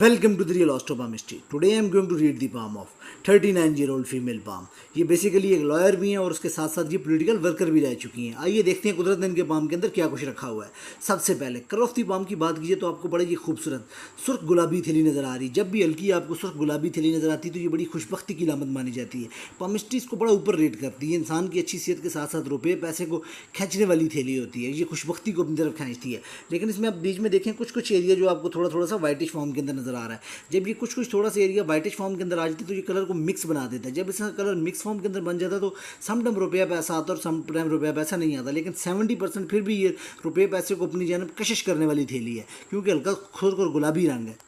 Welcome to the Real Ostropalmistry. Today I am going to read the palm of 39-year-old female palm. ये basically एक lawyer भी हैं और उसके साथ साथ ये पॉलिटिकल वर्कर भी रह चुकी हैं। आइए देखते हैं कुदरत ने इनके पाम के अंदर क्या कुछ रखा हुआ है। सबसे पहले कलर ऑफ दी पाम की बात कीजिए तो आपको बड़ी ही खूबसूरत सुर्ख गुलाबी थैली नजर आ रही। जब भी हल्की आपको सुर्ख गुलाबी थैली नजर आती है तो ये बड़ी खुशबख्ती की लामत मानी जाती है। पामिस्ट्री इसको बड़ा ऊपर रेट करती है। इंसान की अच्छी सेहत के साथ साथ रुपये पैसे को खींचने वाली थैली होती है। ये खुशबख्ती को अपनी तरफ खींचती है। लेकिन इसमें आप बीच में देखें कुछ एरिया जो आपको थोड़ा सा वाइटिश फॉर्म के अंदर नजर आ रहा है। जब ये कुछ थोड़ा सा एरिया वाइटिश फॉर्म के अंदर आ जाती है तो ये कलर को मिक्स बना देता है। जब इसका कलर मिक्स फॉर्म के अंदर बन जाता है तो सम टाइम रुपया पैसा आता है और सम टाइम रुपया पैसा नहीं आता। लेकिन 70% फिर भी ये रुपये पैसे को अपनी जानब कशिश करने वाली थैली है, क्योंकि हल्का खुश्क और गुलाबी रंग है।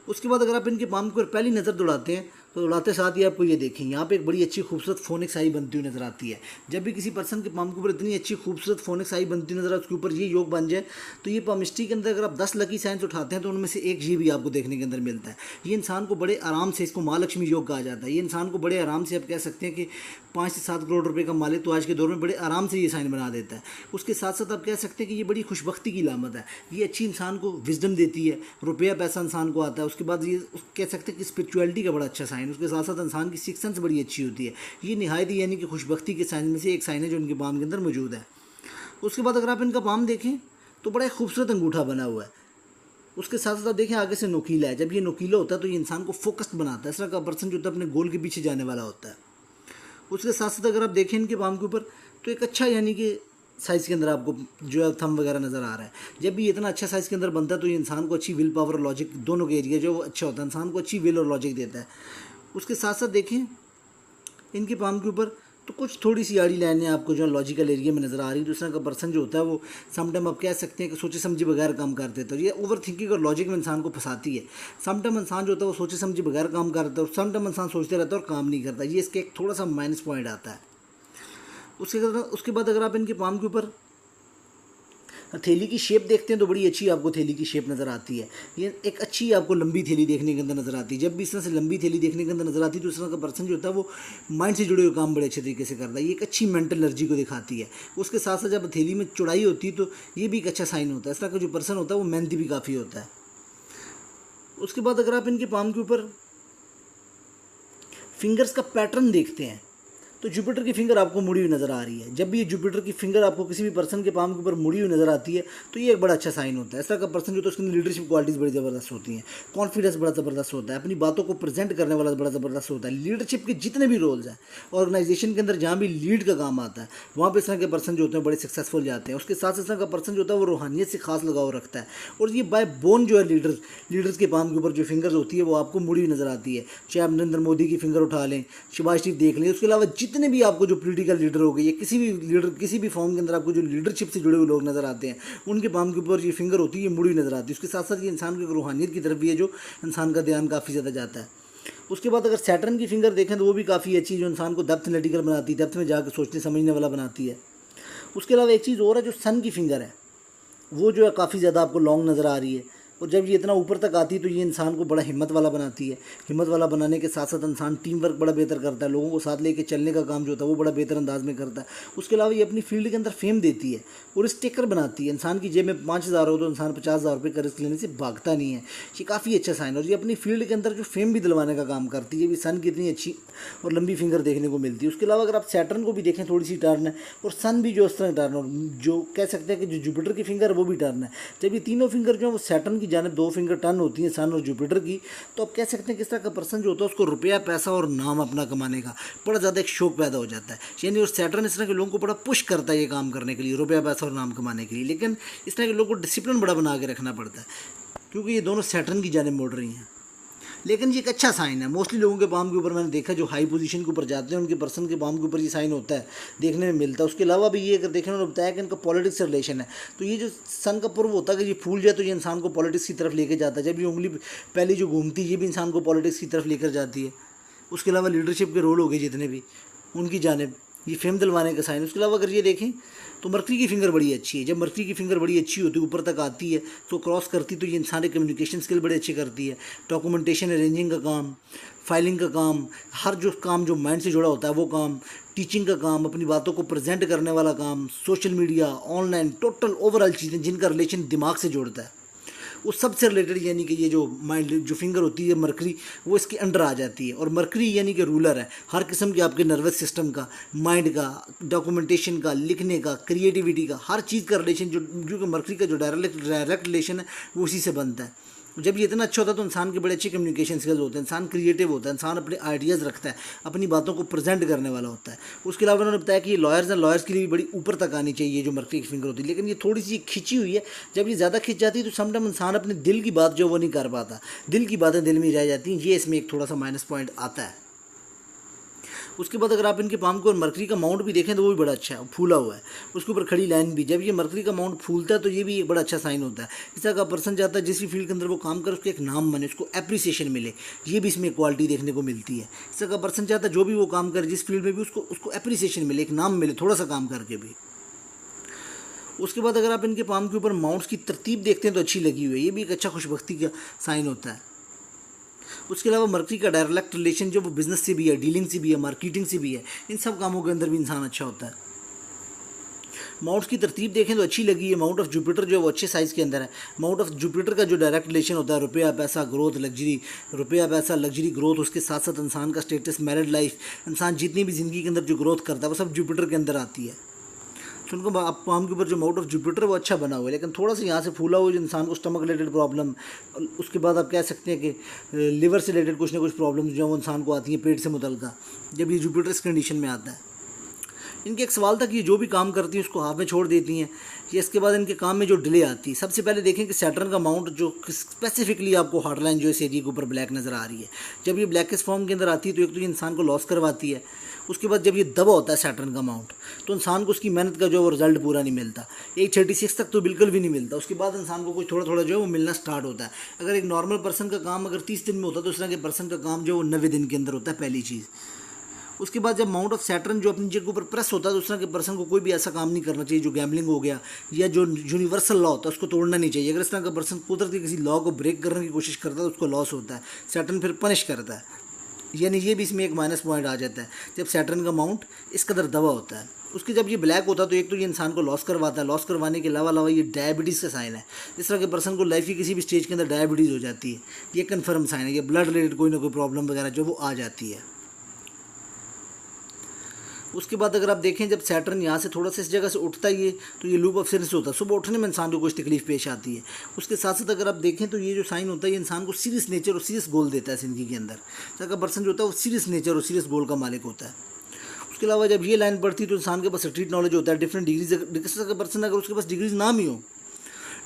उसके बाद अगर आप इनके पाम को पहली नज़र दौड़ाते हैं तो दौड़ाते साथ ही आपको ये देखेंगे यहाँ पे एक बड़ी अच्छी खूबसूरत फोनिक्स आई बनती हुई नजर आती है। जब भी किसी पर्सन के पाम के ऊपर इतनी अच्छी खूबसूरत फोनिक्स आई बनती हुई नजर आए उसके ऊपर ये योग बन जाए तो ये पामिस्ट्री के अंदर अगर आप 10 लकी साइंस उठाते हैं तो उनमें से एक ये भी आपको देखने के अंदर मिलता है। ये इंसान को बड़े आराम से, इसको महालक्ष्मी योग कहा जाता है। ये इंसान को बड़े आराम से आप कह सकते हैं कि 5 से 7 करोड़ रुपए का मालिक तो आज के दौर में बड़े आराम से ये साइन बना देता है। उसके साथ साथ आप कह सकते हैं कि ये बड़ी खुशबख्ती की लामत है। ये अच्छी इंसान को विजडम देती है, रुपया पैसा इंसान को आता है। उसके बाद ये कह सकते हैं कि स्पिरिचुअलिटी का बड़ा अच्छा साइन। उसके साथ साथ इंसान की सिक्स सेंस बड़ी अच्छी होती है। ये निहायत यानी कि खुशबख्ती के साइन में से एक साइन है जो उनके पाम के अंदर मौजूद है। उसके बाद अगर आप इनका पाम देखें तो बड़ा खूबसूरत अंगूठा बना हुआ है। उसके साथ साथ आप देखें आगे से नोकीला है। जब ये नोकीला होता है तो ये इंसान को फोकस्ड बनाता है। इस तरह का पर्सन जो होता है अपने गोल के पीछे जाने वाला होता है। उसके साथ साथ अगर आप देखें इनके पाम के ऊपर तो एक अच्छा यानी कि साइज़ के अंदर आपको जो है थंब वगैरह नज़र आ रहा है। जब भी इतना अच्छा साइज़ के अंदर बनता है तो ये इंसान को अच्छी विल पावर और लॉजिक दोनों के एरिया जो अच्छा होता है, इंसान को अच्छी विल और लॉजिक देता है। उसके साथ साथ देखें इनके पाम के ऊपर तो कुछ थोड़ी सी आड़ी लाइनें आपको जो लॉजिकल एरिया में नज़र आ रही है। दूसरा का पर्सन जो होता है वो समटाइम आप कह सकते हैं कि सोचे समझे बगैर काम करते हैं। तो ये ओवर थिंकिंग और लॉजिक में इंसान को फंसाती है। समटाइम इंसान जो होता है वो सोचे समझे बगैर काम करता है और समटाइम इंसान सोचते रहता है और काम नहीं करता। ये इसके एक थोड़ा सा माइनस पॉइंट आता है। उसके बाद अगर आप इनके पाम के ऊपर थैली की शेप देखते हैं तो बड़ी अच्छी आपको थैली की शेप नज़र आती है। ये एक अच्छी आपको लंबी थैली देखने के अंदर नज़र आती है। जब भी इस तरह से लंबी थैली देखने के अंदर नज़र आती है तो इस तरह का पर्सन जो होता है वो माइंड से जुड़े हुए काम बड़े अच्छे तरीके से करता है। ये एक अच्छी मेंटल एनर्जी को दिखाती है। उसके साथ साथ जब थैली में चौड़ाई होती है तो ये भी एक अच्छा साइन होता है। इस तरह का जो पर्सन होता है वो मेहनती भी काफ़ी होता है। उसके बाद अगर आप इनके पाम के ऊपर फिंगर्स का पैटर्न देखते हैं तो जुपिटर की फिंगर आपको मुड़ी हुई नज़र आ रही है। जब भी ये जुपिटर की फिंगर आपको किसी भी पर्सन के पाम के ऊपर मुड़ी हुई नज़र आती है तो ये एक बड़ा अच्छा साइन होता है। इस तरह का पर्सन जो तो उसके अंदर लीडरशिप क्वालिटीज़ बड़ी ज़बरदस्त होती हैं, कॉन्फिडेंस बड़ा ज़बरदस्त होता है, अपनी बातों को प्रेजेंट करने वाला बड़ा ज़बरदस्त होता है। लीडरशिप के जितने भी रोल्स हैं ऑर्गेनाइजेशन के अंदर जहाँ भी लीड का काम आता है वहाँ पर इस तरह के पर्सन जो होते हैं बड़े सक्सेसफुल जाते हैं। उसके साथ इस तरह का पर्सन जो होता है वो रूहानियत से खास लगाव रखता है। और ये बाय बोन जो है लीडर्स के पाम के ऊपर जो फिंगर्स होती है वो आपको मुड़ी हुई नज़र आती है। चाहे आप नरेंद्र मोदी की फिंगर उठा लें, शिवाजी शरीफ देख लें, उसके अलावा जितने भी आपको जो पॉलिटिकल लीडर हो गए या किसी भी लीडर किसी भी फॉर्म के अंदर आपको जो लीडरशिप से जुड़े हुए लोग नजर आते हैं उनके पाम के ऊपर ये फिंगर होती है, ये मुड़ी नजर आती है। उसके साथ साथ ये इंसान की रूहानियत की तरफ भी है जो इंसान का ध्यान काफ़ी ज़्यादा जाता है। उसके बाद अगर सैटर्न की फिंगर देखें तो वो भी काफ़ी अच्छी जो इंसान को डेप्थ एनालिटिकल बनाती है, डेप्थ में जाकर सोचने समझने वाला बनाती है। उसके अलावा एक चीज़ और है जो सन की फिंगर है वो जो है काफ़ी ज़्यादा आपको लॉन्ग नज़र आ रही है। और जब ये इतना ऊपर तक आती है तो ये इंसान को बड़ा हिम्मत वाला बनाती है। हिम्मत वाला बनाने के साथ साथ इंसान टीम वर्क बड़ा बेहतर करता है, लोगों को साथ लेके चलने का काम जो होता है वो बड़ा बेहतर अंदाज में करता है। उसके अलावा ये अपनी फील्ड के अंदर फेम देती है और स्टेकर बनाती है। इंसान की जेब में 5,000 हो तो इंसान 50,000 रुपये का रिस्क लेने से भागता नहीं है। ये काफ़ी अच्छा साइन है। और ये अपनी फील्ड के अंदर जो फेम भी दिलवाने का काम करती है। ये भी सन की इतनी अच्छी और लंबी फिंगर देखने को मिलती है। उसके अलावा अगर आप सैटर्न को भी देखें थोड़ी सी टर्न है और सन भी जो इस तरह टर्न और जो कह सकते हैं कि जो जुपिटर की फिंगर है वो भी टर्न है। जब ये तीनों फिंगर जो है वो सैटर्न की जानिब 2 फिंगर टर्न होती है सन और जुपिटर की, तो आप कह सकते हैं किस तरह का पर्सन जो होता है उसको रुपया पैसा और नाम अपना कमाने का बड़ा ज़्यादा एक शौक पैदा हो जाता है। यानी और सैटर्न इस तरह के लोगों को बड़ा पुश करता है ये काम करने के लिए, रुपया पैसा और नाम कमाने के लिए। लेकिन इस तरह के लोगों को डिसिप्लिन बड़ा बना के रखना पड़ता है क्योंकि ये दोनों सैटर्न की जानिब मोड़ रही हैं। लेकिन ये एक अच्छा साइन है। मोस्टली लोगों के पाम के ऊपर मैंने देखा जो हाई पोजीशन के ऊपर जाते हैं उनके पर्सन के पाम के ऊपर ये साइन होता है, देखने में मिलता है। उसके अलावा भी ये अगर देखने उन्होंने बताया कि इनका पॉलिटिक्स से रिलेशन है तो ये जो सन का पूर्व होता है कि ये फूल जाए तो ये इंसान को पॉलिटिक्स की तरफ लेके जाता है। जब ये उंगली पहले जो घूमती है ये भी इंसान को पॉलिटिक्स की तरफ लेकर जाती है। उसके अलावा लीडरशिप के रोल हो गए जितने भी उनकी जानिब ये फेम दिलवाने का साइन। उसके अलावा अगर ये देखें तो मर्करी की फिंगर बड़ी अच्छी है। जब मर्करी की फिंगर बड़ी अच्छी होती है ऊपर तक आती है तो क्रॉस करती तो ये इंसान के कम्युनिकेशन स्किल बड़े अच्छे करती है। डॉक्यूमेंटेशन अरेंजिंग का काम, फाइलिंग का काम, हर जो काम जो माइंड से जुड़ा होता है वो काम, टीचिंग का काम, अपनी बातों को प्रेजेंट करने वाला काम, social media, online, total overall चीज़ें जिनका रिलेशन दिमाग से जोड़ता है उस सबसे रिलेटेड यानी कि ये जो माइंड जो फिंगर होती है मरकरी, वो इसके अंडर आ जाती है। और मरकरी यानी कि रूलर है हर किस्म के आपके नर्वस सिस्टम का, माइंड का, डॉक्यूमेंटेशन का, लिखने का, क्रिएटिविटी का, हर चीज़ का रिलेशन जो कि मरकरी का जो डायरेक्ट रिलेशन है वो उसी से बनता है। जब ये इतना अच्छा होता है तो इंसान के बड़े अच्छे कम्युनिकेशन स्किल्स होते हैं, इंसान क्रिएटिव होता है, इंसान अपने आइडियाज़ रखता है, अपनी बातों को प्रेजेंट करने वाला होता है। उसके अलावा उन्होंने बताया कि ये लॉयर्स हैं, लॉयर्स के लिए भी बड़ी ऊपर तक आनी चाहिए जो मरकरी की फिंगर होती है, लेकिन ये थोड़ी सी खिंची हुई है। जब ये ज़्यादा खिंच जाती है तो समटाइम इंसान अपने दिल की बात जो वो नहीं कर पाता, दिल की बातें दिल में रह जाती हैं। ये इसमें एक थोड़ा सा माइनस पॉइंट आता है। उसके बाद अगर आप इनके पाम को और मरकरी का माउंट भी देखें तो वो भी बड़ा अच्छा है, फूला हुआ है, उसके ऊपर खड़ी लाइन भी। जब ये मरकरी का माउंट फूलता है तो ये भी एक बड़ा अच्छा साइन होता है। इस तरह का पर्सन चाहता है जिस भी फील्ड के अंदर वो काम करे उसको एक नाम बने, उसको एप्रिसिएशन मिले, ये भी इसमें क्वालिटी देखने को मिलती है। इस तरह का पर्सन चाहता है जो भी वो काम करे जिस फील्ड में भी उसको एप्रिसिएशन मिले, एक नाम मिले थोड़ा सा काम करके भी। उसके बाद अगर आप इनके पाम के ऊपर माउंट्स की तरतीब देखते हैं तो अच्छी लगी हुई है, ये भी एक अच्छा खुशबख्ती का साइन होता है। उसके अलावा मरकरी का डायरेक्ट रिलेशन जो वो बिजनेस से भी है, डीलिंग से भी है, मार्केटिंग से भी है, इन सब कामों के अंदर भी इंसान अच्छा होता है। माउंट्स की तरतीब देखें तो अच्छी लगी है। माउंट ऑफ जुपिटर जो है वो अच्छे साइज़ के अंदर है। माउंट ऑफ जुपिटर का जो डायरेक्ट रिलेशन होता है रुपया पैसा ग्रोथ लग्जरी, रुपया पैसा लग्जरी ग्रोथ, उसके साथ साथ इंसान का स्टेटस, मैरिड लाइफ, इंसान जितनी भी ज़िंदगी के अंदर जो ग्रोथ करता है वो सब जुपिटर के अंदर आती है। तो उनको पाम के ऊपर जो माउंट ऑफ जुपिटर वो अच्छा बना हुआ है, लेकिन थोड़ा सा यहाँ से फूला हुआ जो इंसान को स्टमक रिलेटेड प्रॉब्लम, उसके बाद आप कह सकते हैं कि लिवर से रिलेटेड कुछ ना कुछ प्रॉब्लम जो वो इंसान को आती है पेट से मुतल्लिका, जब ये जुपिटर इस कंडीशन में आता है। इनके एक सवाल था कि ये जो भी काम करती हैं उसको हाथ में छोड़ देती हैं, या इसके बाद इनके काम में जो डिले आती है। सबसे पहले देखें कि सैटर्न का माउंट जो स्पेसिफिकली आपको हार्डलाइन जो इस एरिया के ऊपर ब्लैक नज़र आ रही है, जब ये ब्लैकिश फॉर्म के अंदर आती है तो एक तो ये इंसान को लॉस करवाती है। उसके बाद जब ये दबा होता है सैटर्न का माउंट तो इंसान को उसकी मेहनत का जो वो रिजल्ट पूरा नहीं मिलता, 836 तक तो बिल्कुल भी नहीं मिलता। उसके बाद इंसान को कुछ थोड़ा थोड़ा जो है वो मिलना स्टार्ट होता है। अगर एक नॉर्मल पर्सन का काम अगर 30 दिन में होता है तो उस तरह के पर्सन का काम जो वो 90 दिन के अंदर होता है, पहली चीज़। उसके बाद जब माउंट ऑफ सैटर्न जो अपनी जगह के ऊपर प्रेस होता है तो उस तरह के पर्सन को कोई भी ऐसा काम नहीं करना चाहिए जो गैम्बलिंग हो गया या जो यूनिवर्सल लॉ होता है उसको तोड़ना नहीं चाहिए। अगर इस तरह का पर्सन कुदरत के किसी लॉ को ब्रेक करने की कोशिश करता है तो उसको लॉस होता है, सैटर्न फिर पनिश करता है। यानी ये भी इसमें एक माइनस पॉइंट आ जाता है जब सैटर्न का माउंट इस कदर दबा होता है। उसके जब ये ब्लैक होता है तो एक तो ये इंसान को लॉस करवाता है, लॉस करवाने के अलावा ये डायबिटीज़ का साइन है। इस तरह के पर्सन को लाइफ की किसी भी स्टेज के अंदर डायबिटीज़ हो जाती है, ये कन्फर्म साइन है। ये ब्लड रिलेटेड कोई ना कोई प्रॉब्लम वगैरह जो वो आ जाती है। उसके बाद अगर आप देखें जब सैटर्न यहाँ से थोड़ा सा इस जगह से उठता ही है तो ये लूप ऑफ सीरीज होता है, सुबह उठने में इंसान को कुछ तकलीफ पेश आती है। उसके साथ साथ अगर आप देखें तो ये जो साइन होता है ये इंसान को सीरियस नेचर और सीरियस गोल देता है ज़िंदगी के अंदर। जगह पर्सन जो होता है वो सीरियस नेचर और सीरियस गोल का मालिक होता है। उसके अलावा जब ये लाइन पढ़ती है तो इंसान के पास स्ट्रीट नॉलेज होता है, डिफरेंट डिग्रीज का पर्सन अगर उसके पास डिग्रीज ना भी हो,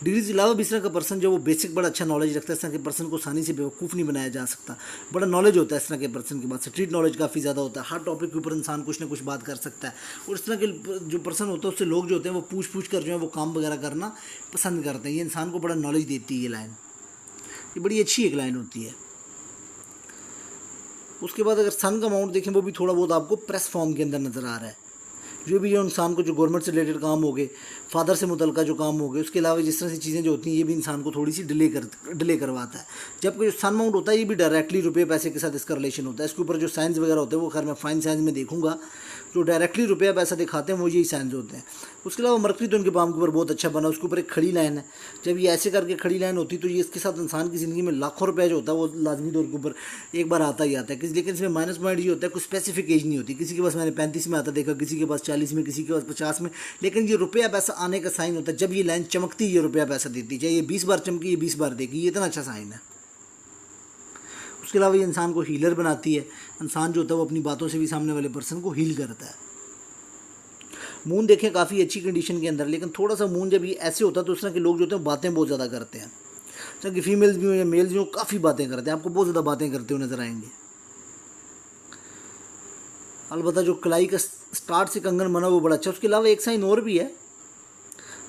डिग्री के अलावा भी इस तरह का पर्सन जो वो बेसिक बड़ा अच्छा नॉलेज रखता है, इस तरह के पर्सन को आसानी से बेवकूफ़ नहीं बनाया जा सकता। बड़ा नॉलेज होता है इस तरह के पर्सन के पास, स्ट्रीट नॉलेज काफ़ी ज़्यादा होता है, हर टॉपिक के ऊपर इंसान कुछ ना कुछ बात कर सकता है। और इस तरह के जो पर्सन होता है उससे लोग जो होते हैं वो पूछ कर जो है वो काम वगैरह करना पसंद करते हैं। ये इंसान को बड़ा नॉलेज देती है ये लाइन, ये बड़ी अच्छी एक लाइन होती है। उसके बाद अगर सन का माउंट देखें वो भी थोड़ा बहुत आपको प्रेस फॉर्म के अंदर नज़र आ रहा है। जो भी जो इंसान को जो गवर्नमेंट से रिलेटेड काम हो गए, फादर से मुतल्लिका जो काम हो गए, उसके अलावा जिस तरह से चीज़ें जो होती हैं ये भी इंसान को थोड़ी सी डिले करवाता है। जबकि जो सन माउंट होता है ये भी डायरेक्टली रुपये पैसे के साथ इसका रिलेशन होता है। इसके ऊपर जो साइंस वगैरह होते हैं वो खैर मैं फाइन साइंस में देखूंगा, जो डायरेक्टली रुपया पैसा दिखाते हैं वो यही साइंस होते हैं। उसके अलावा मरकरी तो इनके पाम के ऊपर बहुत अच्छा बना, उसके ऊपर एक खड़ी लाइन है। जब ये ऐसे करके खड़ी लाइन होती तो ये इसके साथ इंसान की ज़िंदगी में लाखों रुपया जो होता है वो लाजमी तौर के ऊपर एक बार आता ही आता है। लेकिन इसमें माइनस पॉइंट ये होता है कुछ स्पेसिफिक एज नहीं होती। किसी के पास मैंने 35 में आता देखा, किसी के पास 40 में, किसी के पास 50 में, लेकिन ये रुपया पैसा आने का साइन होता है। जब ये लाइन चमकती है ये रुपया पैसा देती, चाहे ये 20 बार चमकी ये 20 बार देगी, ये इतना अच्छा साइन है। उसके अलावा ये इंसान को हीलर बनाती है। इंसान जो होता है वो अपनी बातों से भी सामने वाले पर्सन को हील करता है। मून देखें काफ़ी अच्छी कंडीशन के अंदर, लेकिन थोड़ा सा मून जब ये ऐसे होता है तो उस तरह के लोग जो होते हैं बातें बहुत ज़्यादा करते हैं। जैसे कि फीमेल्स भी हो या मेल्स भी हो काफ़ी बातें करते हैं, आपको बहुत ज़्यादा बातें करते हुए नजर आएंगे। अलबत्ता जो कलाई का स्टार्ट से कंगन बना वो बड़ा अच्छा। उसके अलावा एक साइन और भी है,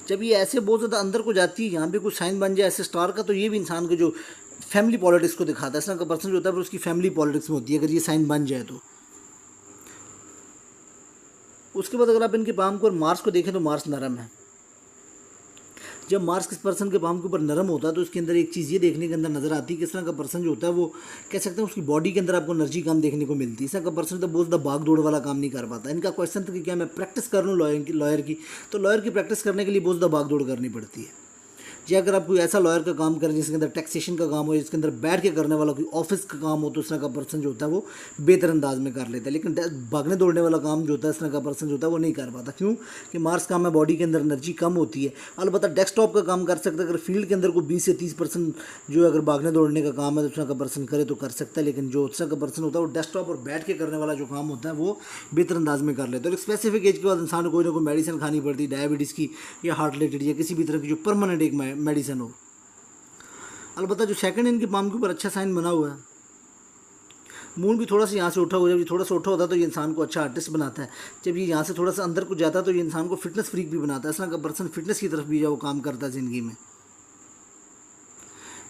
जब ये ऐसे बहुत ज़्यादा अंदर को जाती है, यहाँ पे कुछ साइन बन जाए ऐसे स्टार का, तो ये भी इंसान को जो फैमिली पॉलिटिक्स को दिखाता है। इस तरह का पर्सन जो होता है उसकी फैमिली पॉलिटिक्स में होती है अगर ये साइन बन जाए तो। उसके बाद अगर आप इनके पाम को और मार्स को देखें तो मार्स नरम है। जब मार्स किस पर्सन के पाम के ऊपर नरम होता है तो उसके अंदर एक चीज़ ये देखने के अंदर नज़र आती है कि इस तरह का पर्सन जो होता है वो कह सकते हैं उसकी बॉडी के अंदर आपको एनर्जी कम देखने को मिलती है। इस तरह का पर्सन तो बहुत ज़्यादा भाग दौड़ वाला काम नहीं कर पाता। इनका क्वेश्चन था कि क्या मैं प्रैक्टिस कर लूँ लॉयर की, तो लॉयर की प्रैक्टिस करने के लिए बहुत ज़्यादा भाग दौड़ करनी पड़ती है। या अगर आप कोई ऐसा लॉयर का काम करें जिसके अंदर टैक्सेशन का काम हो, जिसके अंदर बैठ के करने वाला कोई ऑफिस का काम हो, तो इस तरह का पर्सन जो होता है वो बेहतर अंदाज में कर लेता है। लेकिन भागने दौड़ने वाला काम जो होता है इस तरह का पर्सन जो होता है वो नहीं कर पाता। क्यों कि मार्स काम में बॉडी के अंदर एनर्जी कम होती है। अलबत्ता डेस्कटॉप का काम कर सकता है, अगर फील्ड के अंदर को 20 से 30% जो अगर भागने दौड़ने का काम है तो उस तरह का पर्सन करे तो कर सकता है। लेकिन जो उस तरह का पर्सन होता है वो डेस्कटॉप और बैठ के करने वाला जो काम होता है वो बेहतर अंदाज में कर लेता है। और एक स्पेसिफिक एज के बाद इंसान को कोई ना कोई मेडिसिन खानी पड़ती है, डायबिटीज़ की या हार्ट रिलेटेड या किसी भी तरह की जो परमानेंट एक मेडिसिन हो। अलबत्ता जो सेकंड इनके पाम के ऊपर अच्छा साइन बना हुआ है, मून भी थोड़ा सा यहाँ से उठा हुआ है। जब ये थोड़ा सा उठा होता है तो ये इंसान को अच्छा आर्टिस्ट बनाता है। जब ये यहाँ से थोड़ा सा अंदर को जाता है तो ये इंसान को फिटनेस फ्रीक भी बनाता है। इस तरह का पर्सन फिटनेस की तरफ भी जो वो काम करता है ज़िंदगी में।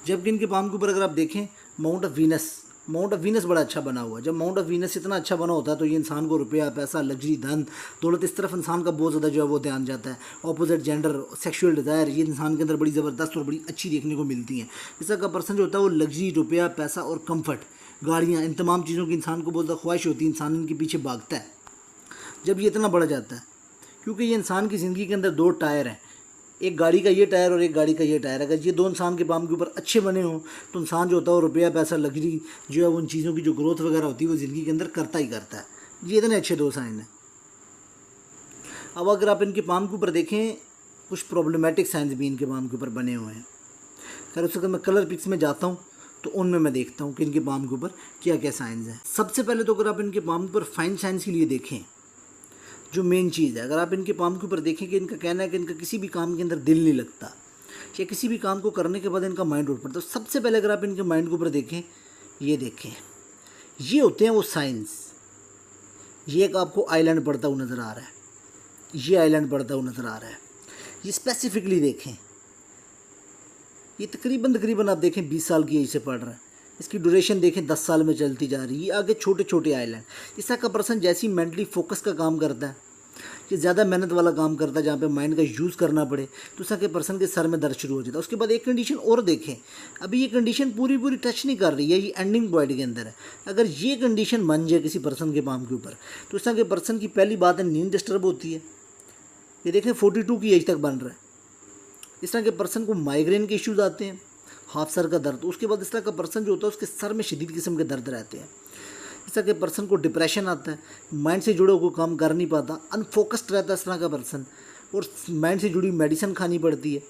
जबकि इनके पाम के ऊपर अगर आप देखें माउंट ऑफ वीनस बड़ा अच्छा बना हुआ है। जब माउंट ऑफ वीनस इतना अच्छा बना होता है तो ये इंसान को रुपया, पैसा, लग्जरी, धन, दौलत, इस तरफ इंसान का बहुत ज़्यादा जो है वो ध्यान जाता है। ऑपोजिट जेंडर, सेक्सुअल डिज़ायर ये इंसान के अंदर बड़ी ज़बरदस्त और बड़ी अच्छी देखने को मिलती हैं। इस तरह का पर्सन जो होता है वो लग्जरी, रुपया, पैसा और कंफर्ट, गाड़ियाँ, इन तमाम चीज़ों की इंसान को बहुत ज़्यादा ख्वाहिश होती है। इंसान इनके पीछे भागता है जब ये इतना बढ़ जाता है, क्योंकि ये इंसान की ज़िंदगी के अंदर दो टायर हैं, एक गाड़ी का ये टायर और एक गाड़ी का ये टायर। अगर ये दो इंसान के पाम के ऊपर अच्छे बने हों तो इंसान जो होता है वो रुपया, पैसा, लग्जरी जो है उन चीज़ों की जो ग्रोथ वगैरह होती है वो ज़िंदगी के अंदर करता ही करता है। ये इतने अच्छे दो साइन हैं। अब अगर आप इनके पाम के ऊपर देखें, कुछ प्रॉब्लमेटिक साइंस भी इनके पाम के ऊपर बने हुए हैं। खैर उससे अगर मैं कलर पिक्स में जाता हूँ तो उनमें मैं देखता हूँ कि इनके पाम के ऊपर क्या क्या साइंस हैं। सबसे पहले तो अगर आप इनके पाम के ऊपर फाइन साइंस के लिए देखें, जो मेन चीज़ है, अगर आप इनके पाम के ऊपर देखें कि इनका कहना है कि इनका किसी भी काम के अंदर दिल नहीं लगता या किसी भी काम को करने के बाद इनका माइंड उठ पड़ता है। तो सबसे पहले अगर आप इनके माइंड के ऊपर देखें, ये होते हैं वो साइंस। ये एक आपको आइलैंड पड़ता हुआ नज़र आ रहा है, ये आइलैंड पड़ता हुआ नज़र आ रहा है। ये स्पेसिफिकली देखें, ये तकरीबन आप देखें 20 साल की एज से पढ़ रहा है। इसकी ड्यूरेशन देखें 10 साल में चलती जा रही है। आगे छोटे छोटे आइलैंड। इस तरह का पर्सन जैसी मेंटली फोकस का काम करता है, ये ज़्यादा मेहनत वाला काम करता है जहाँ पे माइंड का यूज़ करना पड़े, तो इस तरह के पर्सन के सर में दर्द शुरू हो जाता है। उसके बाद एक कंडीशन और देखें, अभी ये कंडीशन पूरी टच नहीं कर रही है, ये एंडिंग पॉइंट के अंदर है। अगर ये कंडीशन बन जाए किसी पर्सन के पाम के ऊपर तो इस तरह के पर्सन की पहली बात है नींद डिस्टर्ब होती है। ये देखें 42 की एज तक बन रहा है। इस तरह के पर्सन को माइग्रेन के इश्यूज़ आते हैं, हाफ सर का दर्द। उसके बाद इस तरह का पर्सन जो होता है उसके सर में शदीद किस्म के दर्द रहते हैं। इस तरह के पर्सन को डिप्रेशन आता है, माइंड से जुड़े हुए काम कर नहीं पाता, अनफोकस्ड रहता है इस तरह का पर्सन, और माइंड से जुड़ी मेडिसिन खानी पड़ती है।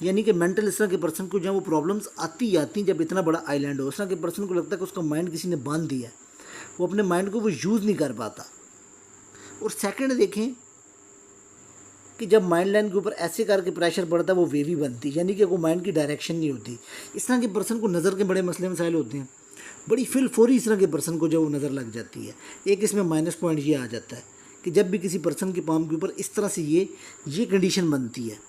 यानी कि मेंटल इस तरह के पर्सन को जब वो प्रॉब्लम्स आती जब इतना बड़ा आइलैंड हो, इस तरह के पर्सन को लगता है कि उसका माइंड किसी ने बांध दिया है, वो अपने माइंड को वो यूज़ नहीं कर पाता। और सेकेंड देखें कि जब माइंड लाइन के ऊपर ऐसे करके प्रेशर पड़ता है वो वेवी बनती है, यानी कि वो माइंड की डायरेक्शन नहीं होती। इस तरह के पर्सन को नज़र के बड़े मसले मसाइल होते हैं, बड़ी फिल फौरी इस तरह के पर्सन को जब वो नज़र लग जाती है। एक इसमें माइनस पॉइंट ये आ जाता है कि जब भी किसी पर्सन के पाम के ऊपर इस तरह से ये कंडीशन बनती है,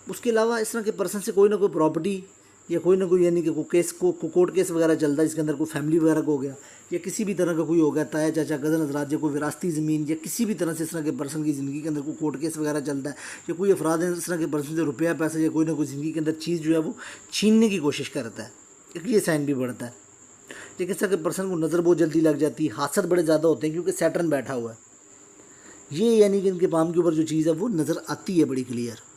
उसके अलावा इस तरह के पर्सन से कोई ना कोई प्रॉपर्टी या कोई ना कोई यानी कि कोर्ट केस वगैरह चलता है, जिसके अंदर कोई फैमिली वगैरह को हो गया या किसी भी तरह का कोई हो गया, ताया चाचा कज़न हज़रात या कोई विरासती ज़मीन या किसी भी तरह से इस तरह के पर्सन की ज़िंदगी के अंदर कोई कोर्ट केस वगैरह चलता है, या कोई अफराद इस तरह के पर्सन से रुपया, पैसा या कोई ना कोई ज़िंदगी के अंदर चीज़ जो है वो छीनने की कोशिश करता है, ये साइन भी बढ़ता है। लेकिन इस तरह के पर्सन को नज़र बहुत जल्दी लग जाती है, हादसा बड़े ज़्यादा होते हैं क्योंकि सैटर्न बैठा हुआ है। ये यानी कि इनके पाम के ऊपर जो चीज़ है वो नज़र आती है बड़ी क्लियर।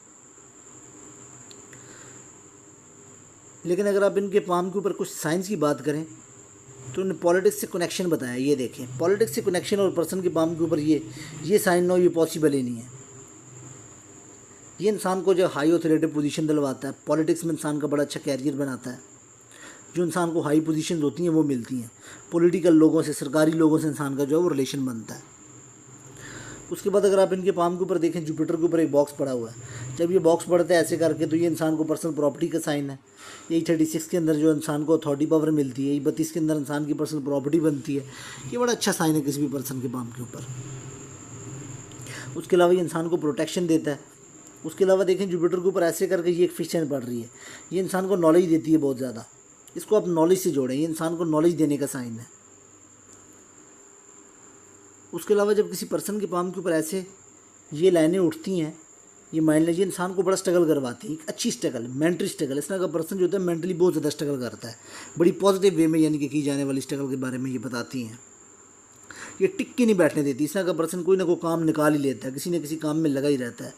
लेकिन अगर आप इनके पाम के ऊपर कुछ साइंस की बात करें तो उन्हें पॉलिटिक्स से कनेक्शन बताया। ये देखें, पॉलिटिक्स से कनेक्शन और पर्सन के पाम के ऊपर ये साइन ना हो, ये पॉसिबल ही नहीं है। ये इंसान को जो हाई ऑथोरिटी पोजीशन दिलवाता है, पॉलिटिक्स में इंसान का बड़ा अच्छा कैरियर बनाता है। जो इंसान को हाई पोजीशन होती हैं वो मिलती हैं, पॉलिटिकल लोगों से, सरकारी लोगों से इंसान का जो है वो रिलेशन बनता है। उसके बाद अगर आप इनके पाम के ऊपर देखें, जुपिटर के ऊपर एक बॉक्स पड़ा हुआ है। जब ये बॉक्स पड़ता है ऐसे करके तो ये इंसान को पर्सनल प्रॉपर्टी का साइन है। यही 36 के अंदर जो इंसान को अथॉरिटी पावर मिलती है, यही 32 के अंदर इंसान की पर्सनल प्रॉपर्टी बनती है। ये बड़ा अच्छा साइन है किसी भी पर्सन के पाम के ऊपर। उसके अलावा ये इंसान को प्रोटेक्शन देता है। उसके अलावा देखें जुपिटर के ऊपर ऐसे करके ये एक फिश चैन पड़ रही है, ये इंसान को नॉलेज देती है बहुत ज़्यादा। इसको आप नॉलेज से जोड़ें, ये इंसान को नॉलेज देने का साइन है। उसके अलावा जब किसी पर्सन के पाम के ऊपर ऐसे ये लाइनें उठती हैं, ये माइंड लीजिए इंसान को बड़ा स्ट्रगल करवाती है, एक अच्छी स्ट्रगल, मेंटली स्ट्रगल। इस तरह का पर्सन जो होता है मेंटली बहुत ज़्यादा स्ट्रगल करता है, बड़ी पॉजिटिव वे में यानी कि की जाने वाली स्ट्रगल के बारे में ये बताती हैं। ये टिक के नहीं बैठने देती। इस तरह का पर्सन कोई ना कोई काम निकाल ही लेता है, किसी न किसी काम में लगा ही रहता है।